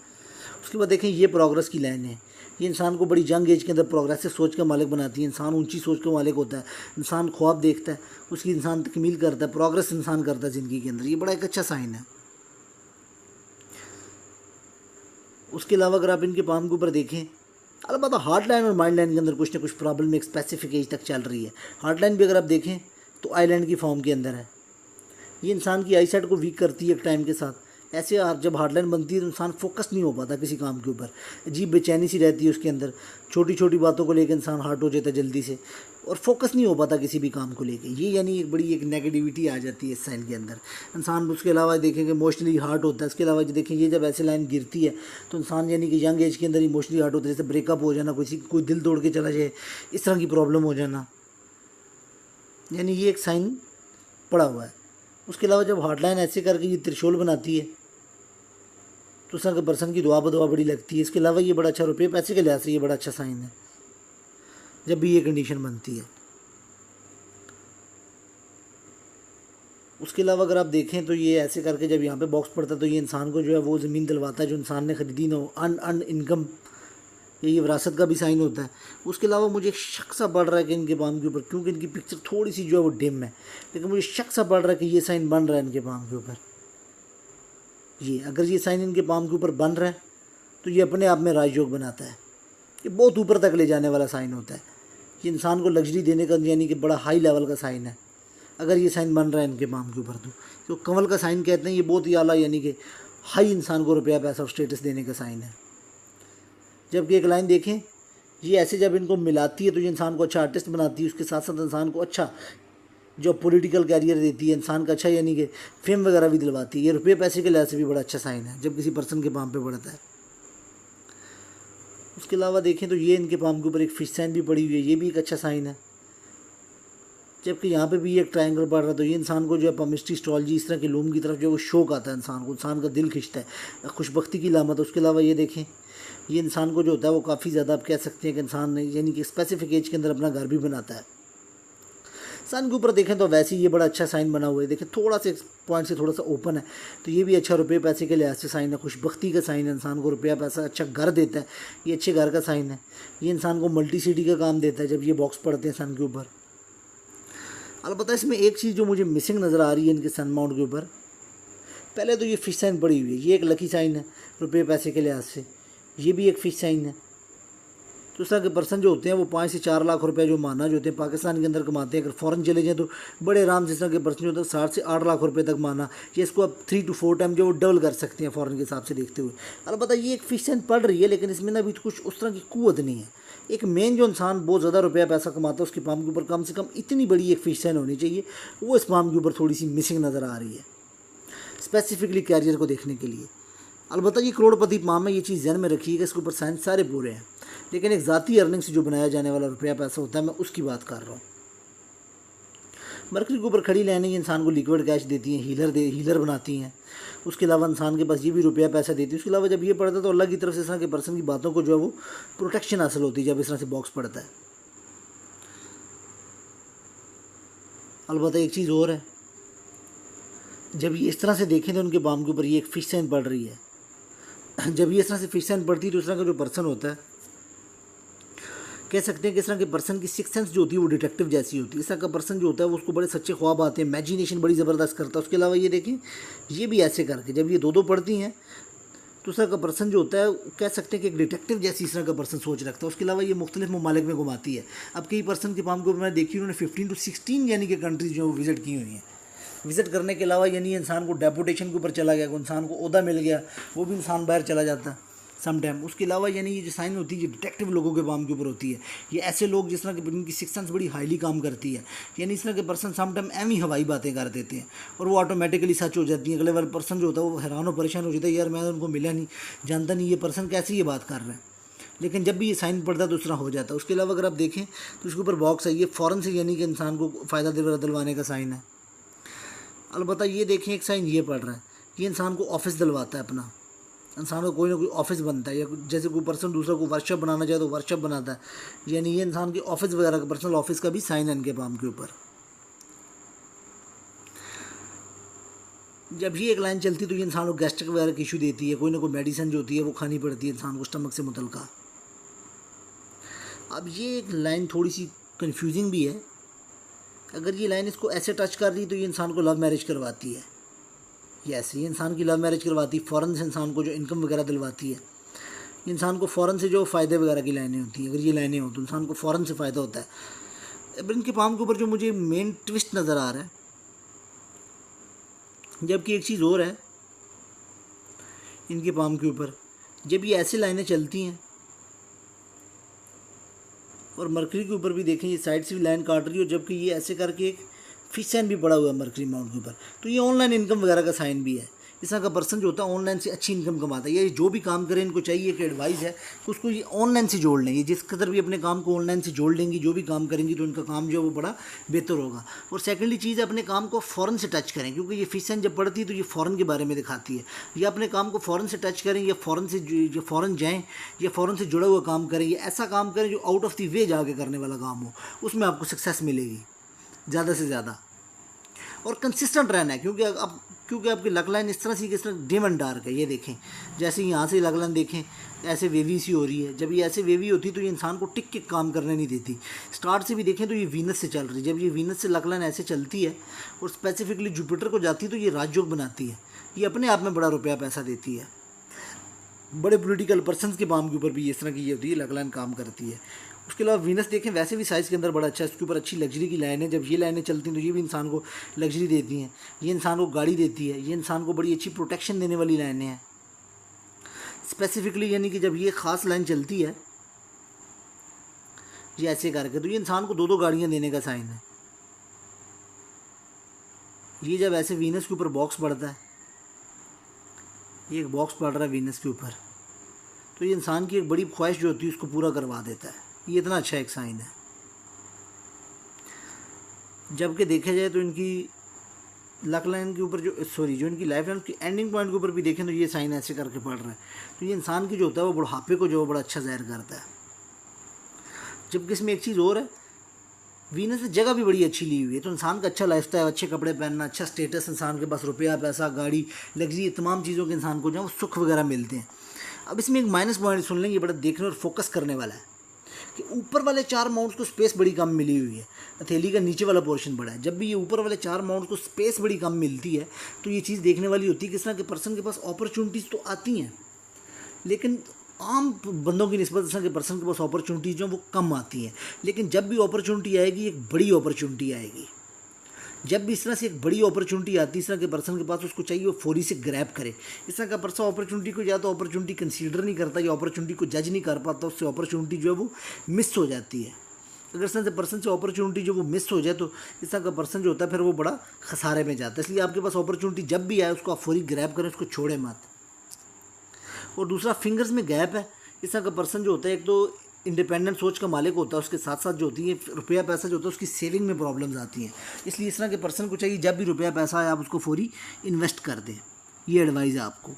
उसके बाद देखें ये प्रोग्रेस की लाइन है। ये इंसान को बड़ी यंग एज के अंदर प्रोग्रेसिव सोच का मालिक बनाती है। इंसान ऊंची सोच का मालिक होता है, इंसान ख्वाब देखता है, उसकी इंसान तकमील करता है, प्रोग्रेस इंसान करता है ज़िंदगी के अंदर। ये बड़ा एक अच्छा साइन है। उसके अलावा अगर आप इनके पाम के ऊपर देखें, अलबत्ता हार्ट लाइन और माइंड लाइन के अंदर कुछ ना कुछ प्रॉब्लम एक स्पेसिफिक एज तक चल रही है। हार्ट लाइन भी अगर आप देखें तो आइलैंड की फॉर्म के अंदर है। ये इंसान की आई साइट को वीक करती है एक टाइम के साथ। ऐसे जब हार्डलाइन बनती है तो इंसान फोकस नहीं हो पाता किसी काम के ऊपर, अजीब बेचैनी सी रहती है उसके अंदर। छोटी छोटी बातों को लेकर इंसान हर्ट हो जाता है जल्दी से, और फोकस नहीं हो पाता किसी भी काम को लेके। ये यानी एक बड़ी एक नेगेटिविटी आ जाती है इस साइन के अंदर। इंसान उसके अलावा देखेंगे इमोशनली हार्ट होता है। इसके अलावा देखें ये जब ऐसे लाइन गिरती है तो इंसान यानी कि यंग एज के अंदर इमोशनली हार्ट होता है, जैसे ब्रेकअप हो जाना, कोई दिल तोड़ के चला जाए, इस तरह की प्रॉब्लम हो जाना, यानी ये एक साइन पड़ा हुआ है। उसके अलावा जब हार्टलाइन ऐसे करके ये त्रिशूल बनाती है तो उस तरह के पर्सन की दुआ बदुआ बड़ी लगती है। इसके अलावा ये बड़ा अच्छा रुपये पैसे के लिहाज से ये बड़ा अच्छा साइन है जब भी ये कंडीशन बनती है। उसके अलावा अगर आप देखें तो ये ऐसे करके जब यहाँ पे बॉक्स पड़ता है तो ये इंसान को जो है वो ज़मीन दिलवाता है जो इंसान ने ख़रीदी ना हो। अन इनकम, ये विरासत का भी साइन होता है। उसके अलावा मुझे एक शक सा पड़ रहा है कि इनके पाम के ऊपर, क्योंकि इनकी पिक्चर थोड़ी सी जो है वो डिम है, लेकिन मुझे शक सा पड़ रहा है कि ये साइन बन रहा है इनके पाम के ऊपर। ये अगर ये साइन इनके पाम के ऊपर बन रहा है तो ये अपने आप में राजयोग बनाता है। ये बहुत ऊपर तक ले जाने वाला साइन होता है। ये इंसान को लग्जरी देने का यानी कि बड़ा हाई लेवल का साइन है अगर ये साइन बन रहा है इनके पाम के ऊपर। तो कमल का साइन कहते हैं, ये बहुत ही आला यानी कि हाई इंसान को रुपया पैसा और स्टेटस देने का साइन है। जबकि एक लाइन देखें, ये ऐसे जब इनको मिलाती है तो ये इंसान को अच्छा आर्टिस्ट बनाती है, उसके साथ साथ इंसान को अच्छा जो पॉलिटिकल कैरियर देती है, इंसान का अच्छा यानी कि फेम वगैरह भी दिलवाती है। ये रुपये पैसे के लिहाज से भी बड़ा अच्छा साइन है जब किसी पर्सन के पाम पे पड़ता है। उसके अलावा देखें तो ये इनके पाम के ऊपर एक फिश साइन भी पड़ी हुई है, ये भी एक अच्छा साइन है। जबकि यहाँ पे भी एक ट्रायंगल पड़ रहा है तो ये इंसान को जो है पमिस्ट्री एस्ट्रोलॉजी इस तरह के लूम की तरफ जो वो शौक आता है इंसान को, इंसान का दिल खिंचता है, खुशबख्ती की लामत है। उसके अलावा ये देखें, ये इंसान को जो होता है वो काफ़ी ज़्यादा आप कह सकते हैं कि इंसान यानी कि स्पेसिफिक एज के अंदर अपना घर भी बनाता है। सन के ऊपर देखें तो वैसे ही ये बड़ा अच्छा साइन बना हुआ है। देखें थोड़ा सा पॉइंट से थोड़ा सा ओपन है तो ये भी अच्छा रुपये पैसे के लिहाज से साइन है, खुशबख्ती का साइन है, इंसान को रुपया पैसा अच्छा घर देता है, ये अच्छे घर का साइन है। ये इंसान को मल्टी सिटी का काम देता है जब ये बॉक्स पड़ते हैं सन के ऊपर। अलबत्ता इसमें एक चीज़ जो मुझे मिसिंग नज़र आ रही है इनके सन माउंट के ऊपर, पहले तो ये फिश साइन पड़ी हुई है, ये एक लकी साइन है रुपये पैसे के लिहाज से, ये भी एक फिश साइन है। तो इस तरह के पर्सन जो होते हैं वो 5 से 4 लाख रुपए जो माना जो होते हैं पाकिस्तान के अंदर कमाते हैं। अगर फ़ॉरेन चले जाएँ तो बड़े आराम से इस तरह के पर्सन जो होते हैं 60 से 8 लाख रुपए तक माना, ये इसको आप 3 to 4 टाइम जो वो डबल कर सकते हैं फ़ॉरेन के हिसाब से देखते हुए। अलबत्ता ये एक फिश साइन पड़ रही है लेकिन इसमें ना अभी कुछ उस तरह की कुव्वत नहीं है। एक मेन जो इंसान बहुत ज़्यादा रुपया पैसा कमाता है उसके पाम के ऊपर कम से कम इतनी बड़ी एक फिश साइन होनी चाहिए, वो इस पाम के ऊपर थोड़ी सी मिसिंग नज़र आ रही है स्पेसिफिकली कैरियर को देखने के लिए। अलबत्ता ये करोड़पति पाम है, ये चीज़ ध्यान में रखिएगा, इसके ऊपर साइन सारे पूरे हैं, लेकिन एक ज़ाती अर्निंग से जो बनाया जाने वाला रुपया पैसा होता है मैं उसकी बात कर रहा हूँ। मरकरी के ऊपर खड़ी लाइनें इंसान को लिक्विड कैश देती हैं, हीलर बनाती हैं। उसके अलावा इंसान के पास ये भी रुपया पैसा देती है। उसके अलावा जब ये पड़ता है तो अल्लाह की तरफ से इस तरह के पर्सन की बातों को जो है वो प्रोटेक्शन हासिल होती है जब इस तरह से बॉक्स पड़ता है। अलबत्ता एक चीज़ और है, जब ये इस तरह से देखें तो उनके बाम के ऊपर ये एक फिश साइन पड़ रही है। जब ये इस तरह से फिश साइन पड़ती है तो इस तरह का जो पर्सन होता है कह सकते हैं कि इस तरह के पर्सन की सिक्स सेंस जो होती है वो डिटेक्टिव जैसी होती है। इस तरह का पर्सन जो होता है वो उसको बड़े सच्चे ख्वाब आते हैं, इमेजिनेशन बड़ी ज़बरदस्त करता है। उसके अलावा ये देखें, ये भी ऐसे करके जब ये दो पढ़ती हैं तो इस तरह का पर्सन जो होता है कह सकते हैं कि एक डिटेक्टिव जैसी इस तरह का पर्सन सोच रखता है। उसके अलावा ये मुख्तलिफ ममालिक में घुमाती है। अब कई पर्सन के पाम को मैंने देखी उन्होंने 15 to 16 यानी कि कंट्रीज जो है वो विज़िट की हुई हैं। विज़िट करने के अलावा यानी इंसान को डेपुटेशन के ऊपर चला गया, इंसान को ओहदा मिल गया, वो भी इंसान बाहर चला जाता है सम टाइम। उसके अलावा यानी ये जो साइन होती है ये डिटेक्टिव लोगों के पाम के ऊपर होती है। ये ऐसे लोग जिस तरह की जिनकी सिक्स सेंस बड़ी हाईली काम करती है, यानी इस तरह के पर्सन सम टाइम एमी हवाई बातें कर देते हैं और वो ऑटोमेटिकली सच हो जाती हैं। अगले वाला पर्सन जो होता है वो हैरान और परेशान हो जाता है, यार मैं उनको मिला नहीं, जानता नहीं ये पर्सन कैसे ये बात कर रहा है, लेकिन जब भी ये साइन पड़ता है तो उस तरह हो जाता है। उसके अलावा अगर आप देखें तो उसके ऊपर बॉक्स है, ये फ़ौरन से यानी कि इंसान को फ़ायदा दिलवाने का साइन है। अलबत्ता ये देखें एक साइन ये पड़ रहा है, ये इंसान को ऑफिस दिलवाता है अपना, इंसान को कोई ना कोई ऑफिस बनता है, या जैसे कोई पर्सन दूसरा को वर्कशॉप बनाना चाहे तो वर्कशॉप बनाता है, यानी ये इंसान के ऑफिस वगैरह का पर्सनल ऑफिस का भी साइन है इनके पाम के ऊपर। जब ये एक लाइन चलती है तो ये इंसान को गैस्ट्रिक वगैरह की इशू देती है, कोई ना कोई मेडिसिन जो होती है वो खानी पड़ती है इंसान को स्टमक से मुतल्लिका। अब ये एक लाइन थोड़ी सी कंफ्यूजिंग भी है। अगर ये लाइन इसको ऐसे टच कर रही तो ये इंसान को लव मैरिज करवाती है। यस, ये इंसान की लव मैरिज करवाती है, फ़ौरन से इंसान को जो इनकम वगैरह दिलवाती है, इंसान को फ़ौरन से जो फ़ायदे वगैरह की लाइनें होती हैं। अगर ये लाइनें हो तो इंसान को फ़ौरन से फ़ायदा होता है। अब इनके पाम के ऊपर जो मुझे मेन ट्विस्ट नज़र आ रहा है, जबकि एक चीज़ और है इनके पाम के ऊपर, जब ये ऐसे लाइनें चलती हैं और मरकरी के ऊपर भी देखें ये साइड से भी लाइन काट रही हो, जबकि ये ऐसे करके एक फिश साइन भी पड़ा हुआ है मरकरी माउंट के ऊपर, तो ये ऑनलाइन इनकम वगैरह का साइन भी है। इस तरह का पर्सन जो होता है ऑनलाइन से अच्छी इनकम कमाता है। ये जो भी काम करें इनको चाहिए कि एडवाइस है कि उसको ये ऑनलाइन से जोड़ लेंगे। जिस कदर भी अपने काम को ऑनलाइन से जोड़ लेंगी, जो भी काम करेंगी, तो उनका काम जो है वो बड़ा बेहतर होगा। और सेकेंडली चीज़ है अपने काम को फ़ौरन से टच करें, क्योंकि ये फिश साइन जब पड़ती है तो ये फ़ौरन के बारे में दिखाती है। या अपने काम को फ़ौरन से टच करें, या फ़ौरन जाएँ, या फ़ौरन से जुड़ा हुआ काम करें, या ऐसा काम करें जो आउट ऑफ द वे जाके करने वाला काम हो, उसमें आपको सक्सेस मिलेगी ज़्यादा से ज़्यादा। और कंसिस्टेंट रहना है, क्योंकि आपकी लक लाइन इस तरह से किस तरह डिम एंड डार्क है। ये देखें, जैसे यहाँ से लक लाइन देखें ऐसे वेवी सी हो रही है। जब ये ऐसे वेवी होती है तो ये इंसान को टिक के काम करने नहीं देती। स्टार्ट से भी देखें तो ये वीनस से चल रही है। जब ये वीनस से लक लाइन ऐसे चलती है और स्पेसिफिकली जुपिटर को जाती है तो ये राजयोग बनाती है। ये अपने आप में बड़ा रुपया पैसा देती है। बड़े पॉलिटिकल पर्सनस के बाम के ऊपर भी इस तरह की ये होती है, लक लाइन काम करती है। उसके अलावा वीनस देखें वैसे भी साइज़ के अंदर बड़ा अच्छा है, इसके ऊपर अच्छी लग्जरी की लाइन है। जब ये लाइनें चलती हैं तो ये भी इंसान को लग्जरी देती हैं, ये इंसान को गाड़ी देती है, ये इंसान को बड़ी अच्छी प्रोटेक्शन देने वाली लाइनें हैं स्पेसिफिकली। यानी कि जब ये ख़ास लाइन चलती है ये ऐसे करके, तो ये इंसान को 2-2 गाड़ियाँ देने का साइन है। ये जब ऐसे वीनस के ऊपर बॉक्स पड़ता है, ये एक बॉक्स पड़ रहा है वीनस के ऊपर, तो ये इंसान की एक बड़ी ख्वाहिश जो होती है उसको पूरा करवा देता है। ये इतना अच्छा एक साइन है। जबकि देखा जाए तो इनकी लक लाइन के ऊपर जो इनकी लाइफ लाइन की एंडिंग पॉइंट के ऊपर भी देखें तो ये साइन ऐसे करके पड़ रहा है, तो ये इंसान की जो होता है वो बुढ़ापे को जो है बड़ा अच्छा ज़ाहिर करता है। जबकि इसमें एक चीज़ और है, वीनस से जगह भी बड़ी अच्छी ली हुई है, तो इंसान का अच्छा लाइफस्टाइल, अच्छे कपड़े पहनना, अच्छा स्टेटस, इंसान के पास रुपया पैसा गाड़ी लग्जरी तमाम चीज़ों के इंसान को जो है वो सुख वगैरह मिलते हैं। अब इसमें एक माइनस पॉइंट सुन लेंगे, बड़ा देखने और फोकस करने वाला है कि ऊपर वाले 4 माउंट्स को स्पेस बड़ी कम मिली हुई है, हथेली का नीचे वाला पोर्शन बड़ा है। जब भी ये ऊपर वाले 4 माउंट्स को स्पेस बड़ी कम मिलती है तो ये चीज़ देखने वाली होती है कि इस तरह के पर्सन के पास अपॉर्चुनिटीज़ तो आती हैं, लेकिन आम बंदों की निस्बत इस तरह के पर्सन के पास अपॉर्चुनिटीज़ जो वो कम आती हैं। लेकिन जब भी अपॉर्चुनिटी आएगी एक बड़ी अपॉर्चुनिटी आएगी। जब भी इस तरह से एक बड़ी अपॉर्चुनिटी आती है इस तरह के पर्सन के पास, उसको चाहिए वो फौरी से ग्रैब करे। इस तरह का पर्सन अपॉर्चुनिटी को या तो अपॉर्चुनिटी कंसीडर नहीं करता या अपॉर्चुनिटी को जज नहीं कर पाता, उससे अपॉर्चुनिटी जो है वो मिस हो जाती है। अगर इस तरह से पर्सन से अपॉर्चुनिटी जो वो मिस हो जाए तो इस तरह का पर्सन जो होता है फिर वो बड़ा खसारे में जाता है। इसलिए आपके पास अपॉर्चुनिटी जब भी आए उसको आप फौरी ग्रैब करें, उसको छोड़े मत। और दूसरा, फिंगर्स में गैप है। इस तरह का पर्सन जो होता है एक तो इंडिपेंडेंट सोच का मालिक होता है, उसके साथ साथ जो होती है रुपया पैसा जो होता है उसकी सेविंग में प्रॉब्लम्स आती हैं। इसलिए इस तरह के पर्सन को चाहिए जब भी रुपया पैसा आए आप उसको फौरी इन्वेस्ट कर दें। ये एडवाइस है आपको।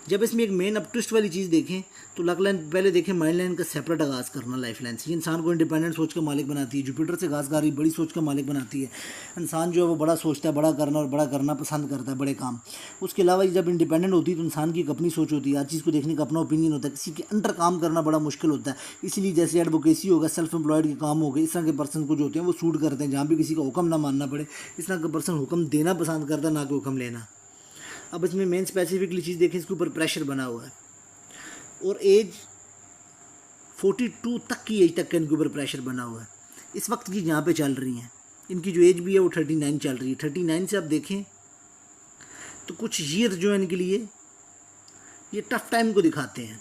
जब इसमें एक मेन अब ट्विस्ट वाली चीज़ देखें तो लक लाइन पहले देखें माइंड लाइन का सेपरेट आगाज़ करना लाइफ लाइन से, ये इंसान को इंडिपेंडेंट सोच का मालिक बनाती है। जुपिटर से घासगारी बड़ी सोच का मालिक बनाती है। इंसान जो है वो बड़ा सोचता है, बड़ा करना और बड़ा करना पसंद करता है, बड़े काम। उसके अलावा जब इंडिपेंडेंट होती है तो इंसान की एक अपनी सोच होती है, हर चीज़ को देखने का अपना ओपिनियन होता है। किसी के अंडर काम करना बड़ा मुश्किल होता है। इसीलिए जैसे एडवोकेसी होगा, सेल्फ एम्प्लॉयड के काम हो गए, इस तरह के पर्सन को जो होते हैं वो सूट करते हैं, जहाँ भी किसी का हुक्म ना मानना पड़े। इस तरह का पर्सन हुक्म देना पसंद करता है, ना कि हुक्म लेना। अब इसमें मेन स्पेसिफिकली चीज़ देखें, इसके ऊपर प्रेशर बना हुआ है और एज 42 तक की एज तक का इनके ऊपर प्रेशर बना हुआ है। इस वक्त की यहाँ पे चल रही हैं, इनकी जो एज भी है वो 39 चल रही है। 39 से आप देखें तो कुछ ईयर जो है इनके लिए ये टफ टाइम को दिखाते हैं,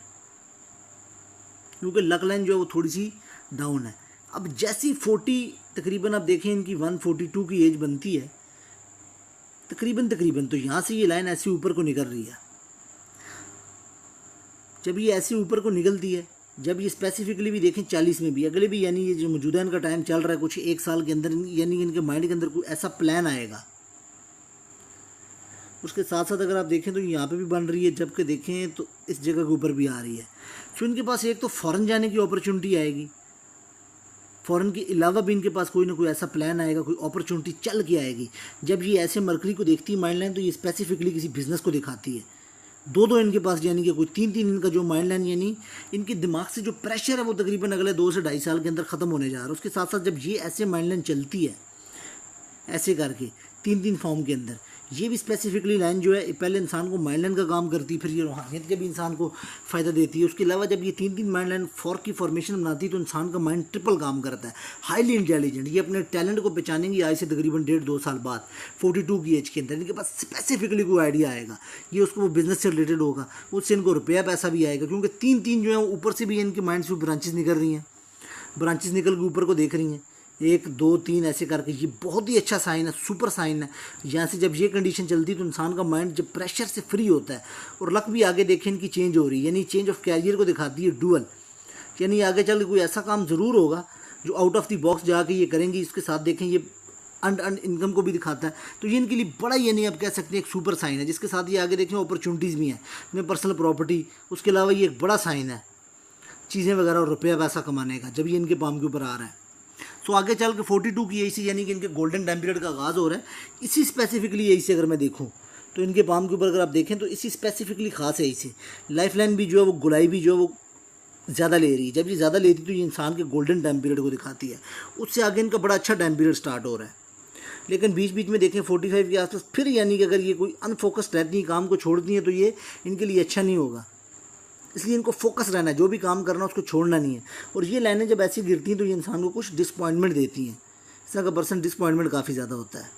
क्योंकि लक लाइन जो है वो थोड़ी सी डाउन है। अब जैसी 40 तकरीबन आप देखें इनकी 142 की एज बनती है तकरीबन, तो यहाँ से ये लाइन ऐसे ऊपर को निकल रही है। जब ये ऐसे ऊपर को निकलती है, जब ये स्पेसिफिकली भी देखें 40 में भी अगले भी, यानी ये जो मौजूदा इनका टाइम चल रहा है कुछ 1 साल के अंदर, यानी इनके माइंड के अंदर कोई ऐसा प्लान आएगा। उसके साथ साथ अगर आप देखें तो यहाँ पे भी बन रही है, जबकि देखें तो इस जगह के ऊपर भी आ रही है। तो इनके पास एक तो फ़ौरन जाने की अपॉर्चुनिटी आएगी, फ़ॉरेन के अलावा भी इनके पास कोई ना कोई ऐसा प्लान आएगा, कोई अपॉर्चुनिटी चल के आएगी। जब ये ऐसे मरकरी को देखती है माइंड लाइन, तो ये स्पेसिफिकली किसी बिजनेस को दिखाती है। दो इनके पास यानी कि कोई तीन इनका जो माइंड लाइन, यानी इनके दिमाग से जो प्रेशर है वो तकरीबन अगले 2 से 2.5 साल के अंदर ख़त्म होने जा रहा है। उसके साथ साथ जब ये ऐसे माइंड लाइन चलती है ऐसे करके 3 फॉर्म के अंदर, ये भी स्पेसिफिकली लाइन जो है पहले इंसान को माइंड लाइन का काम करती है, फिर ये रूहानियत के भी इंसान को फ़ायदा देती है। उसके अलावा जब ये 3 माइंड लाइन फॉर की फॉर्मेशन बनाती है तो इंसान का माइंड ट्रिपल काम करता है, हाईली इंटेलिजेंट। ये अपने टैलेंट को पहचानेंगे आज से तकरीबन 1.5-2 साल बाद 42 की एज के अंदर। इनके पास स्पेसिफिकली कोई आइडिया आएगा, ये उसको वो बिजनेस से रिलेटेड होगा, उससे इनको रुपया पैसा भी आएगा, क्योंकि 3 जो है ऊपर से भी इनके माइंड से ब्रांचेस निकल रही हैं, ब्रांचेस निकल के ऊपर को देख रही हैं, 1 2 3 ऐसे करके। ये बहुत ही अच्छा साइन है, सुपर साइन है। यहाँ से जब ये कंडीशन चलती है तो इंसान का माइंड जब प्रेशर से फ्री होता है, और लक भी आगे देखें इनकी चेंज हो रही है, यानी चेंज ऑफ कैरियर को दिखाती है डुअल, यानी आगे चल के कोई ऐसा काम ज़रूर होगा जो आउट ऑफ द बॉक्स जाके ये करेंगे। इसके साथ देखें ये अर्न इनकम को भी दिखाता है, तो ये इनके लिए बड़ा, यानी आप कह सकते हैं एक सुपर साइन है। जिसके साथ ये आगे देखें अपॉर्चुनिटीज़ भी हैं, अपने पर्सनल प्रॉपर्टी, उसके अलावा ये एक बड़ा साइन है चीज़ें वगैरह और रुपया पैसा कमाने का, जब ये इनके पाम के ऊपर आ रहा है। तो आगे चल के 42 की एज से, यानी कि इनके गोल्डन टाइम पीरियड का आगाज़ हो रहा है। इसी स्पेसिफिकली एज से अगर मैं देखूँ तो इनके पाम के ऊपर अगर आप देखें तो इसी स्पेसिफिकली खास एज से लाइफ लाइन भी जो है वो गुलाई भी जो है वो ज़्यादा ले रही है। जब ये ज़्यादा लेती है तो ये इंसान के गोल्डन टाइम पीरियड को दिखाती है, उससे आगे इनका बड़ा अच्छा टाइम पीरियड स्टार्ट हो रहा है। लेकिन बीच बीच में देखें 45 के आसपास फिर, यानी कि अगर ये कोई अनफोकस्ड रहती है, काम को छोड़ती हैं, तो ये इनके लिए अच्छा नहीं होगा। इसलिए इनको फोकस रहना है, जो भी काम करना है उसको छोड़ना नहीं है। और ये लाइनें जब ऐसी गिरती हैं तो ये इंसान को कुछ डिसपॉइंटमेंट देती हैं। इस तरह का पर्सन डिसपॉइंटमेंट काफ़ी ज़्यादा होता है।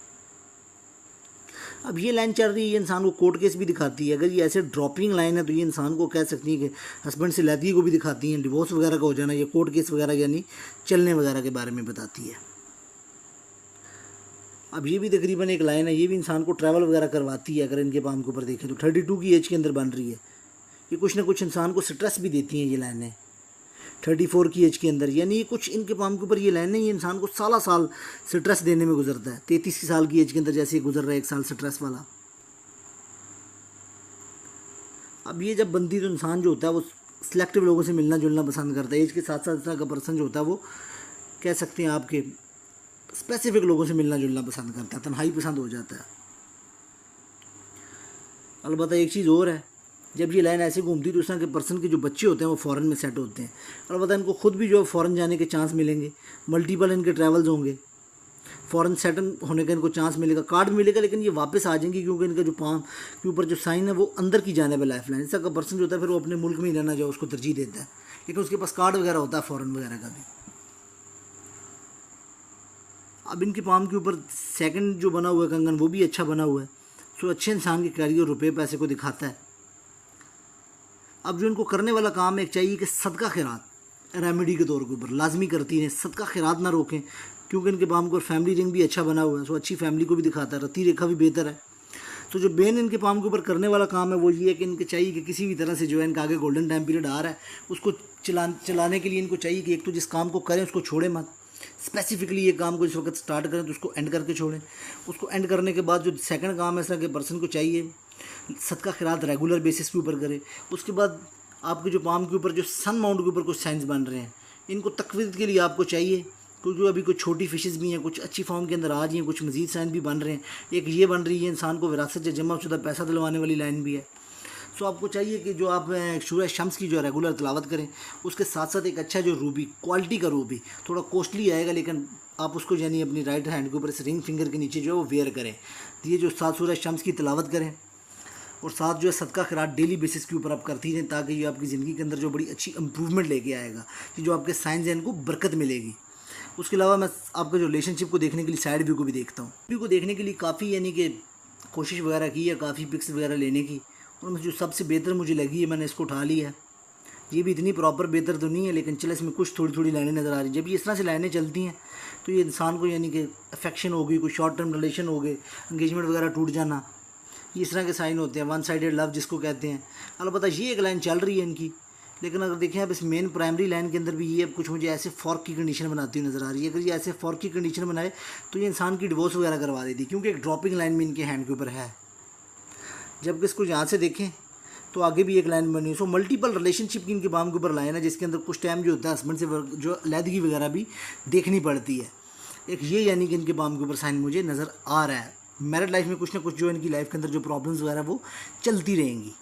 अब ये लाइन चल रही है, ये इंसान को कोर्ट केस भी दिखाती है। अगर ये ऐसे ड्रॉपिंग लाइन है तो ये इंसान को कह सकती है कि हस्बैंड से लैदगी को भी दिखाती हैं, डिवोर्स वगैरह का हो जाना, ये कोर्ट केस वगैरह यानी चलने वगैरह के बारे में बताती है। अब ये भी तकरीबन एक लाइन है, ये भी इंसान को ट्रैवल वगैरह करवाती है। अगर इनके पाम के ऊपर देखें तो 32 की एज के अंदर बन रही है। ये कुछ ना कुछ इंसान को स्ट्रेस भी देती हैं ये लाइनें 34 की एज के अंदर, यानी ये कुछ इनके पाम के ऊपर ये लाइनें ये इंसान को साल स्ट्रेस देने में गुजरता है। 33 साल की एज के अंदर जैसे गुजर रहा है 1 साल स्ट्रेस वाला। अब ये जब बनती तो इंसान जो होता है वो सिलेक्टिव लोगों से मिलना जुलना पसंद करता है। एज के साथ साथ इस तरह का पर्सन जो होता है वो कह सकते हैं आपके स्पेसिफिक लोगों से मिलना जुलना पसंद करता है, तन्हाई पसंद हो जाता है। अलबत्ता एक चीज़ और है, जब ये लाइन ऐसे घूमती तो इस तरह के पर्सन के जो बच्चे होते हैं वो फ़ॉरेन में सेट होते हैं। अलबत्ता इनको खुद भी जो है फ़ॉरेन जाने के चांस मिलेंगे, मल्टीपल इनके ट्रैवल्स होंगे, फ़ॉरेन सेटल होने का इनको चांस मिलेगा, कार्ड मिलेगा, लेकिन ये वापस आ जाएंगे क्योंकि इनका जो पाम के ऊपर जो साइन है वो अंदर की जाने वाला लाइफ लाइन। इस तरह का पर्सन जो होता है फिर वो अपने मुल्क में ही रहना जो उसको तरजीह देता है, लेकिन उसके पास कार्ड वगैरह होता है फ़ॉरेन वगैरह का भी। अब इनके पाम के ऊपर सेकंड जो बना हुआ है कंगन वो भी अच्छा बना हुआ है, सो अच्छे इंसान के कैरियर रुपये पैसे को दिखाता है। अब जो इनको करने वाला काम एक चाहिए कि सदका खैरात रेमेडी के तौर के ऊपर लाजमी करती हैं, सदका खैरात ना रोकें, क्योंकि इनके पाम को फैमिली रिंग भी अच्छा बना हुआ है, सो अच्छी फैमिली को भी दिखाता है, रत्ती रेखा भी बेहतर है। तो जो बेन इनके पाम के ऊपर करने वाला काम है वो ये है कि इनके चाहिए कि किसी भी तरह से जो है इनका आगे गोल्डन टाइम पीरियड आ रहा है उसको चलाने के लिए इनको चाहिए कि एक तो जिस काम को करें उसको छोड़े मत, स्पेसिफिकली ये काम को जिस वक्त स्टार्ट करें तो उसको एंड करके छोड़ें। उसको एंड करने के बाद जो सेकंड काम है इस तरह के पर्सन को चाहिए सदका खैरात रेगुलर बेसिस के ऊपर करें। उसके बाद आपके जो पाम के ऊपर जो सन माउंट के ऊपर कुछ साइंस बन रहे हैं इनको तकवीद के लिए आपको चाहिए, क्योंकि अभी कुछ छोटी फिशेस भी हैं, कुछ अच्छी फॉर्म के अंदर आ रही हैं, कुछ मजीद साइन भी बन रहे हैं। एक ये बन रही है इंसान को विरासत से जमा शुदा पैसा दिलवाने वाली लाइन भी है। सो आपको चाहिए कि जो आप सूरज शम्स की जो रेगुलर तिलावत करें, उसके साथ साथ एक अच्छा जो रूबी क्वालिटी का रूबी थोड़ा कॉस्टली आएगा, लेकिन आप उसको यानी अपनी राइट हैंड के ऊपर इस रिंग फिंगर के नीचे जो है वो वेयर करें। ये जो साथ सूरज शम्स की तिलावत करें और साथ जो है सदका खैरात डेली बेसिस के ऊपर आप करती रहें, ताकि ये आपकी ज़िंदगी के अंदर जो बड़ी अच्छी इंप्रूवमेंट लेके आएगा, कि जो आपके साइंस हैं इनको बरकत मिलेगी। उसके अलावा मैं आपका जो रिलेशनशिप को देखने के लिए साइड व्यू को भी देखता हूँ। व्यू को देखने के लिए काफ़ी यानी कि कोशिश वगैरह की है, काफ़ी पिक्स वगैरह लेने की, और जो सबसे बेहतर मुझे लगी है मैंने इसको उठा लिया है। ये भी इतनी प्रॉपर बेहतर तो नहीं है, लेकिन चलो इसमें कुछ थोड़ी थोड़ी लाइनें नज़र आ रही हैं। जब ये इस तरह से लाइनें चलती हैं तो ये इंसान को यानी कि अफेक्शन हो गई, कोई शॉर्ट टर्म रिलेशन हो गए, एंगेजमेंट वगैरह टूट जाना, ये इस तरह के साइन होते हैं, वन साइडेड लव जिसको कहते हैं। अलबत्ता ये एक लाइन चल रही है इनकी, लेकिन अगर देखें अब इस मेन प्राइमरी लाइन के अंदर भी ये अब कुछ मुझे ऐसे फॉर्क की कंडीशन बनाती हुई नज़र आ रही है। अगर ये ऐसे फॉर्क की कंडीशन बनाए तो ये इंसान की डिवोर्स वगैरह करवा देती, क्योंकि एक ड्रॉपिंग लाइन में इनके हैंड के ऊपर है। जबकि इसको यहाँ से देखें तो आगे भी एक लाइन बनी है। सो मल्टीपल रिलेशनशिप की इनके बाम के ऊपर लाइन है, जिसके अंदर कुछ टाइम जो होता है हस्बैंड से जो अलहदगी वगैरह भी देखनी पड़ती है। एक ये यानी कि इनके बाम के ऊपर साइन मुझे नज़र आ रहा है। मैरिड लाइफ में कुछ ना कुछ जो इनकी लाइफ के अंदर जो प्रॉब्लम्स वगैरह वो चलती रहेंगी।